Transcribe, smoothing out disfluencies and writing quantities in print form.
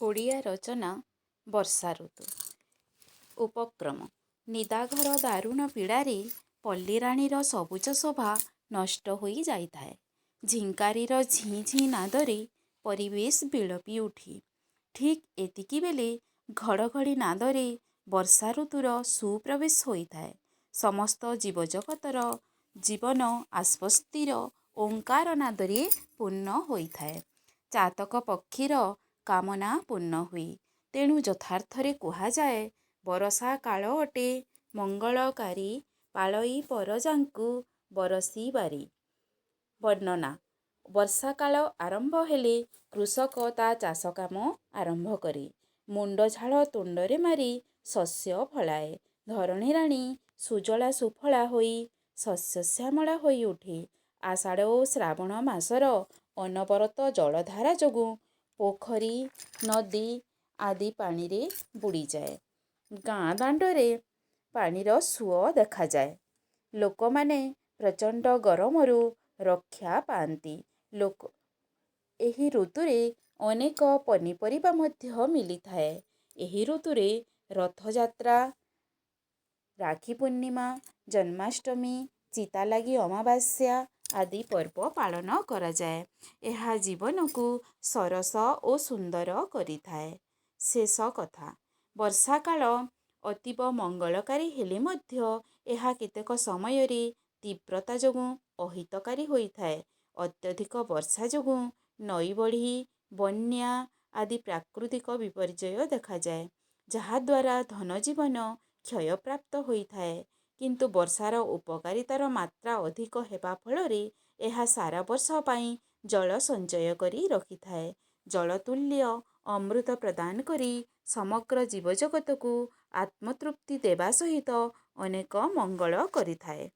ଓଡ଼ିଆ ରଚନା ବର୍ଷା ଋତୁ। ଉପକ୍ରମ। ନିଦାଘର ଦାରୁଣ ପୀଡ଼ାରେ ପଲ୍ଲୀରାଣୀର ସବୁଜ ଶୋଭା ନଷ୍ଟ ହୋଇ ଯାଇଥାଏ। ଝିଙ୍କାରୀର ଝିଁ ଝିଁ ନାଦରେ ପରିବେଶ ବିଳପି ଉଠେ। ଠିକ୍ ଏତିକିବେଳେ ଘଡ଼ଘଡ଼ି ନାଦରେ ବର୍ଷା ଋତୁର ସୁପ୍ରବେଶ ହୋଇଥାଏ। ସମସ୍ତ ଜୀବଜଗତର ଜୀବନ ଆଶ୍ୱସ୍ତିର ଓଙ୍କାର ନାଦରେ ପୂର୍ଣ୍ଣ ହୋଇଥାଏ। ଚାତକ ପକ୍ଷୀର କାମନା ପୂର୍ଣ୍ଣ ହୁଏ। ତେଣୁ ଯଥାର୍ଥରେ କୁହାଯାଏ, ବରଷା କାଳ ଅଟେ ମଙ୍ଗଳକାରୀ, ପାଳଇ ପରଜାଙ୍କୁ ବରଷିବାରେ। ବର୍ଣ୍ଣନା। ବର୍ଷାକାଳ ଆରମ୍ଭ ହେଲେ କୃଷକ ତା ଚାଷ କାମ ଆରମ୍ଭ କରେ। ମୁଣ୍ଡ ଝାଳ ତୁଣ୍ଡରେ ମାରି ଶସ୍ୟ ଫଳାଏ। ଧରଣୀରାଣୀ ସୁଜଳା ସୁଫଳା ହୋଇ ଶସ୍ୟଶ୍ୟାମଳା ହୋଇ ଉଠେ। ଆଷାଢ଼ ଓ ଶ୍ରାବଣ ମାସର ଅନବରତ ଜଳଧାରା ଯୋଗୁଁ ପୋଖରୀ ନଦୀ ଆଦି ପାଣିରେ ବୁଡ଼ିଯାଏ। ଗାଁ ଦାଣ୍ଡରେ ପାଣିର ସୁଅ ଦେଖାଯାଏ। ଲୋକମାନେ ପ୍ରଚଣ୍ଡ ଗରମରୁ ରକ୍ଷା ପାଆନ୍ତି। ଏହି ଋତୁରେ ଅନେକ ପନିପରିବା ମଧ୍ୟ ମିଳିଥାଏ। ଏହି ଋତୁରେ ରଥଯାତ୍ରା, ରାକ୍ଷୀ ପୂର୍ଣ୍ଣିମା, ଜନ୍ମାଷ୍ଟମୀ, ଚିତାଲାଗି ଅମାବାସ୍ୟା ଆଦି ପର୍ବ ପାଳନ କରାଯାଏ। ଏହା ଜୀବନକୁ ସରସ ଓ ସୁନ୍ଦର କରିଥାଏ। ଶେଷ କଥା। ବର୍ଷାକାଳ ଅତୀବ ମଙ୍ଗଳକାରୀ ହେଲେ ମଧ୍ୟ ଏହା କେତେକ ସମୟରେ ତୀବ୍ରତା ଯୋଗୁଁ ଅହିତକାରୀ ହୋଇଥାଏ। ଅତ୍ୟଧିକ ବର୍ଷା ଯୋଗୁଁ ନଈ ବଢ଼ି, ବନ୍ୟା ଆଦି ପ୍ରାକୃତିକ ବିପର୍ଯ୍ୟୟ ଦେଖାଯାଏ, ଯାହାଦ୍ୱାରା ଧନଜୀବନ କ୍ଷୟପ୍ରାପ୍ତ ହୋଇଥାଏ। କିନ୍ତୁ ବର୍ଷାର ଉପକାରିତାର ମାତ୍ରା ଅଧିକ ହେବା ଫଳରେ ଏହା ସାରା ବର୍ଷ ପାଇଁ ଜଳ ସଞ୍ଚୟ କରି ରଖିଥାଏ। ଜଳତୁଲ୍ୟ ଅମୃତ ପ୍ରଦାନ କରି ସମଗ୍ର ଜୀବଜଗତକୁ ଆତ୍ମତୃପ୍ତି ଦେବା ସହିତ ଅନେକ ମଙ୍ଗଳ କରିଥାଏ।